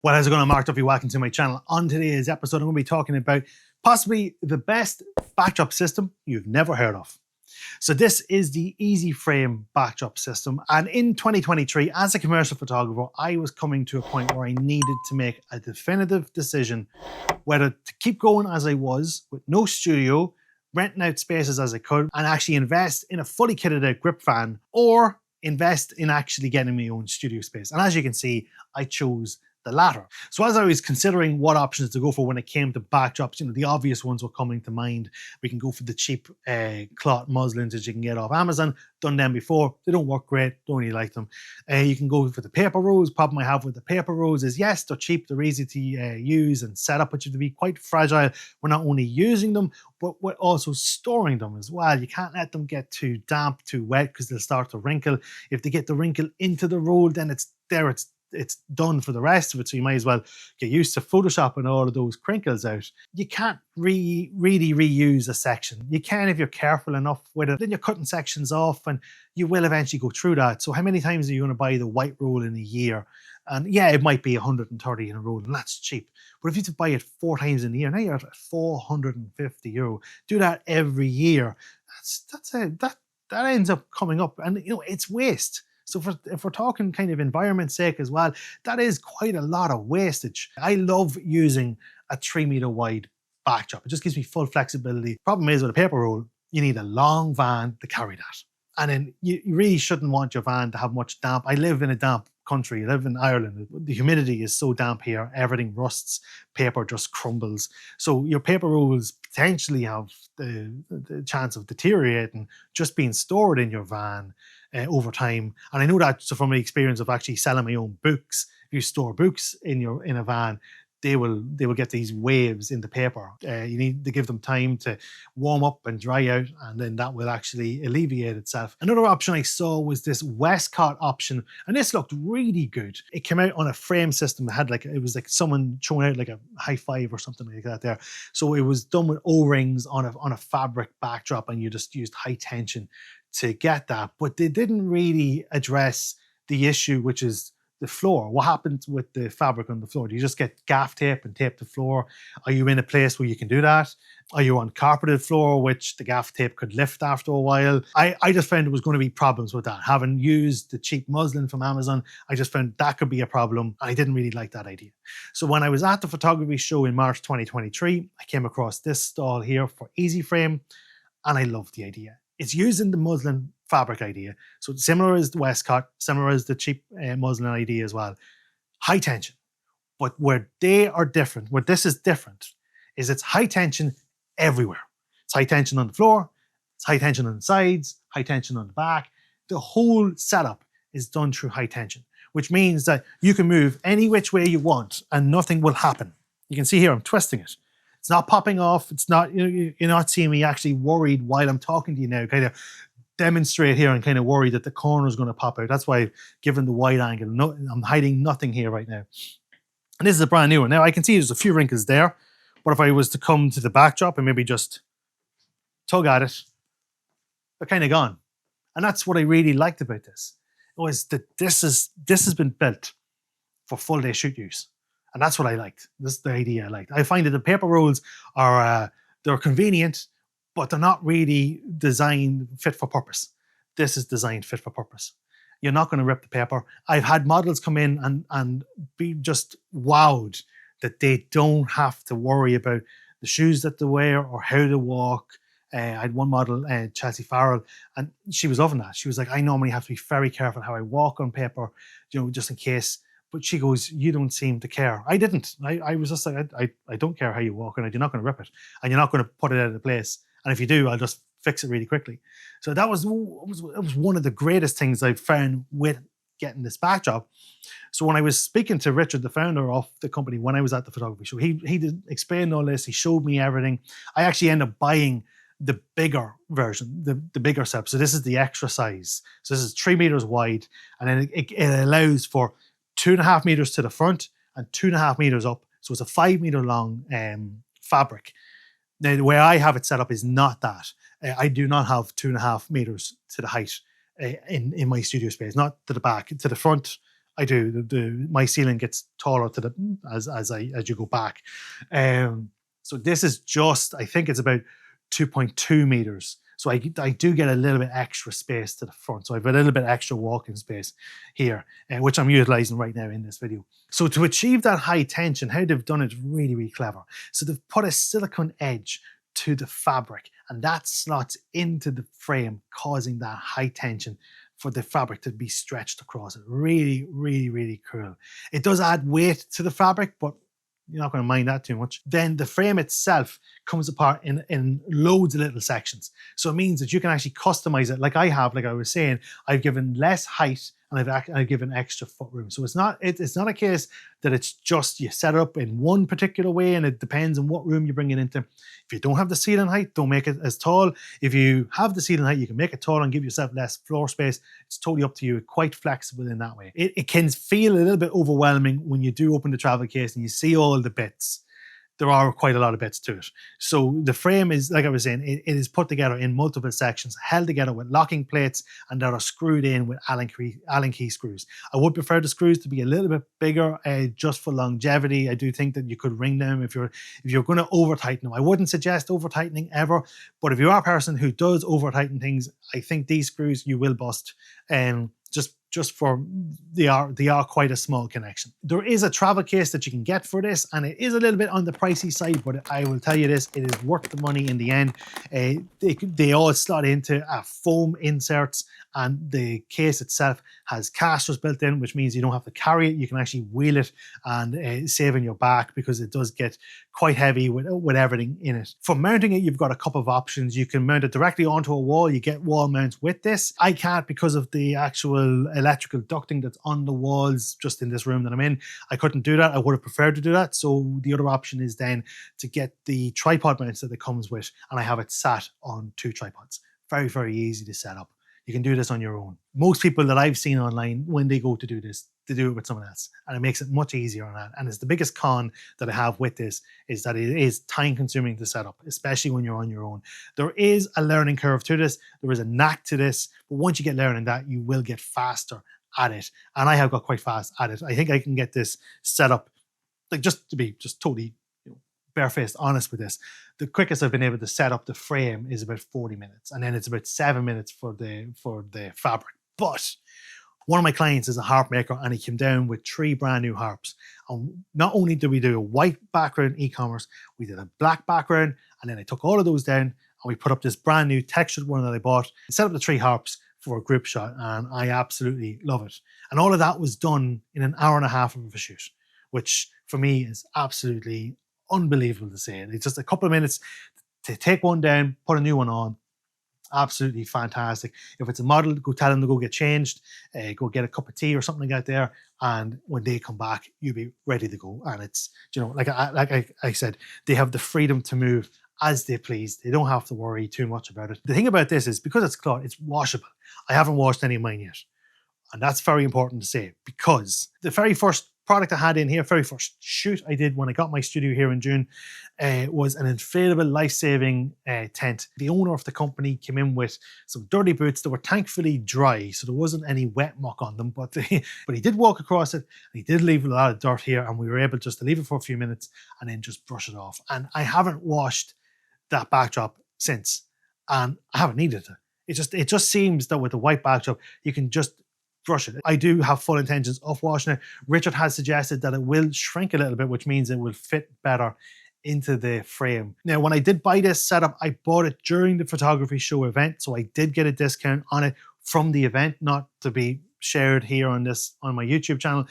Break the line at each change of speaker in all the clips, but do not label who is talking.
Well, how's it going? I'm Mark Duffy. Welcome to my channel. On today's episode, I'm going to be talking about possibly the best backdrop system you've never heard of. So this is the Easiframe backdrop system. And in 2023, as a commercial photographer, I was coming to a point where I needed to make a definitive decision whether to keep going as I was with no studio, renting out spaces as I could, and actually invest in a fully kitted out grip van, or invest in actually getting my own studio space. And as you can see, I chose the latter. So as I was considering what options to go for when it came to backdrops, the obvious ones were coming to mind. We can go for the cheap cloth muslins that you can get off Amazon. Done them before. They don't work great. Don't really like them. You can go for the paper rolls. Problem I have with the paper rolls is, yes, they're cheap. They're easy to use and set up, but you have to be quite fragile. We're not only using them, but we're also storing them as well. You can't let them get too damp, too wet, because they'll start to wrinkle. If they get the wrinkle into the roll, then it's done for the rest of it. So you might as well get used to photoshopping all of those crinkles out. You can't really reuse a section. You can if you're careful enough with it. Then you're cutting sections off, and you will eventually go through that. So how many times are you going to buy the white roll in a year? And yeah, it might be 130 in a roll, and that's cheap. But if you have to buy it 4 times in a year, now you're at €450. Do that every year. That ends up coming up, and it's waste. So if we're talking kind of environment sake as well, that is quite a lot of wastage. I love using a 3-meter wide backdrop. It just gives me full flexibility. Problem is, with a paper roll, you need a long van to carry that. And then you really shouldn't want your van to have much damp. I live in a damp country. I live in Ireland. The humidity is so damp here. Everything rusts. Paper just crumbles. So your paper rolls potentially have the chance of deteriorating just being stored in your van over time. And I know that from the experience of actually selling my own books. If you store books in a van, they will get these waves in the paper. You need to give them time to warm up and dry out, and then that will actually alleviate itself. Another option I saw was this Westcott option, and this looked really good. It came out on a frame system. It was like someone throwing out like a high five or something like that there. So it was done with O-rings on a fabric backdrop, and you just used high tension to get that. But they didn't really address the issue, which is the floor. What happens with the fabric on the floor? Do you just get gaff tape and tape the floor? Are you in a place where you can do that? Are you on carpeted floor, which the gaff tape could lift after a while? I just found there was going to be problems with that. Having used the cheap muslin from Amazon, I just found that could be a problem. I didn't really like that idea. So when I was at the photography show in March 2023, I came across this stall here for Easiframe, and I loved the idea. It's using the muslin fabric idea. So similar as the Westcott, similar as the cheap muslin idea as well. High tension. But where they are different, where this is different, is it's high tension everywhere. It's high tension on the floor, it's high tension on the sides, high tension on the back. The whole setup is done through high tension, which means that you can move any which way you want and nothing will happen. You can see here, I'm twisting it. It's not popping off. It's not, you're not seeing me actually worried while I'm talking to you now, kind of demonstrate here and kind of worried that the corner is going to pop out. That's why, given the wide angle, I'm hiding nothing here right now. And this is a brand new one. Now I can see there's a few wrinkles there, but if I was to come to the backdrop and maybe just tug at it, they're kind of gone. And that's what I really liked about this. It was that this has been built for full day shoot use. And that's what I liked. This is the idea I liked. I find that the paper rolls are they're convenient, but they're not really designed fit for purpose. This is designed fit for purpose. You're not going to rip the paper. I've had models come in and be just wowed that they don't have to worry about the shoes that they wear or how to walk. I had one model, Chelsea Farrell, and she was loving that. She was like, I normally have to be very careful how I walk on paper, just in case. But she goes, you don't seem to care. I didn't. I was just like, I don't care how you walk, and you're not going to rip it, and you're not going to put it out of place. And if you do, I'll just fix it really quickly. So that was one of the greatest things I've found with getting this backdrop. So when I was speaking to Richard, the founder of the company, when I was at the photography show, he did explain all this. He showed me everything. I actually ended up buying the bigger version, the bigger setup. So this is the extra size. So this is 3 meters wide, and then it allows for 2.5 meters to the front and 2.5 meters up. So it's a 5 meter long fabric. Now, the way I have it set up is not that. I do not have 2.5 meters to the height in my studio space, not to the back. To the front, I do. My ceiling gets taller to the as you go back. So this is just, I think it's about 2.2 meters. So I do get a little bit extra space to the front. So I have a little bit extra walking space here, which I'm utilizing right now in this video. So to achieve that high tension, how they've done it is really, really clever. So they've put a silicone edge to the fabric, and that slots into the frame, causing that high tension for the fabric to be stretched across it. Really, really, really cool. It does add weight to the fabric, but you're not going to mind that too much. Then the frame itself comes apart in loads of little sections. So it means that you can actually customize it. Like I have, like I was saying, I've given less height and I've given extra foot room. So it's not a case that it's just you set it up in one particular way and it depends on what room you bring it into. If you don't have the ceiling height, don't make it as tall. If you have the ceiling height, you can make it tall and give yourself less floor space. It's totally up to you. Quite flexible in that way. It can feel a little bit overwhelming when you do open the travel case and you see all the bits. There are quite a lot of bits to it. So the frame is, like I was saying, it is put together in multiple sections, held together with locking plates, and that are screwed in with Allen key screws. I would prefer the screws to be a little bit bigger, just for longevity. I do think that you could ring them if you're going to over tighten them. I wouldn't suggest over tightening ever, but if you are a person who does over tighten things, I think these screws you will bust. Just for they are quite a small connection. There is a travel case that you can get for this, and it is a little bit on the pricey side, but I will tell you this, it is worth the money in the end. They all slot into foam inserts, and the case itself has casters built in, which means you don't have to carry it. You can actually wheel it and save on your back, because it does get quite heavy with everything in it. For mounting it, you've got a couple of options. You can mount it directly onto a wall. You get wall mounts with this. I can't, because of the actual electrical ducting that's on the walls just in this room that I'm in. I couldn't do that. I would have preferred to do that. So the other option is then to get the tripod mounts that it comes with, and I have it sat on 2 tripods. Very, very easy to set up. You can do this on your own. Most people that I've seen online, when they go to do this, they do it with someone else, and it makes it much easier on that. And it's the biggest con that I have with this, is that it is time consuming to set up, especially when you're on your own. There is a learning curve to this. There is a knack to this, but once you get learning that, you will get faster at it. And I have got quite fast at it. I think I can get this set up, like, just to be just totally barefaced honest with this, the quickest I've been able to set up the frame is about 40 minutes, and then it's about 7 minutes for the fabric. But one of my clients is a harp maker, and he came down with 3 brand new harps. And not only did we do a white background e-commerce, we did a black background, and then I took all of those down and we put up this brand new textured one that I bought, set up the 3 harps for a group shot, and I absolutely love it. And all of that was done in an hour and a half of a shoot, which for me is absolutely unbelievable to say. It's just a couple of minutes to take one down, put a new one on. Absolutely fantastic. If it's a model, go tell them to go get changed, go get a cup of tea or something like that there, and when they come back, you'll be ready to go. And it's, like I said, they have the freedom to move as they please. They don't have to worry too much about it. The thing about this is, because it's cloth, it's washable. I haven't washed any of mine yet, and that's very important to say, because the very first product I had in here, very first shoot I did when I got my studio here in June, was an inflatable life-saving tent. The owner of the company came in with some dirty boots that were thankfully dry, so there wasn't any wet muck on them, but he did walk across it, and he did leave a lot of dirt here, and we were able just to leave it for a few minutes and then just brush it off. And I haven't washed that backdrop since, and I haven't needed it. It just seems that with the white backdrop, you can just brush it. I do have full intentions of washing it. Richard has suggested that it will shrink a little bit, which means it will fit better into the frame. Now, when I did buy this setup, I bought it during the photography show event, so I did get a discount on it from the event, not to be shared here on my YouTube channel.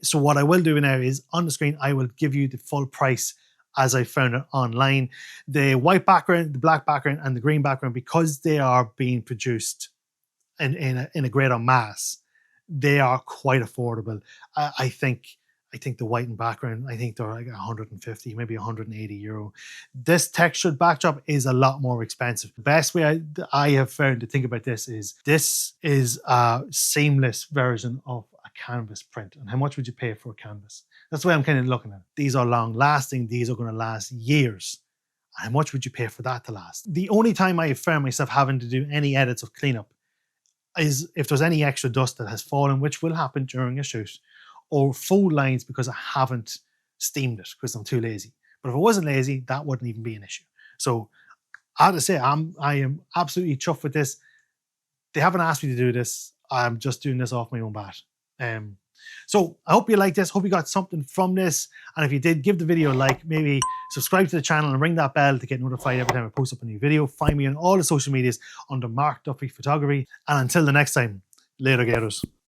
So what I will do now is, on the screen, I will give you the full price as I found it online. The white background, the black background, and the green background, because they are being produced in a greater mass, they are quite affordable. I think the white and background, I think they're like 150, maybe 180 euro. This textured backdrop is a lot more expensive. The best way I have found to think about this is a seamless version of a canvas print. And how much would you pay for a canvas? That's the way I'm kind of looking at it. These are long lasting. These are going to last years. How much would you pay for that to last? The only time I have found myself having to do any edits of cleanup is if there's any extra dust that has fallen, which will happen during a shoot, or fold lines because I haven't steamed it because I'm too lazy. But if I wasn't lazy, that wouldn't even be an issue. So I have to say, I am absolutely chuffed with this. They haven't asked me to do this. I'm just doing this off my own bat. So I hope you like this. Hope you got something from this. And if you did, give the video a like. Maybe subscribe to the channel and ring that bell to get notified every time I post up a new video. Find me on all the social medias under Mark Duffy Photography. And until the next time, later, gators.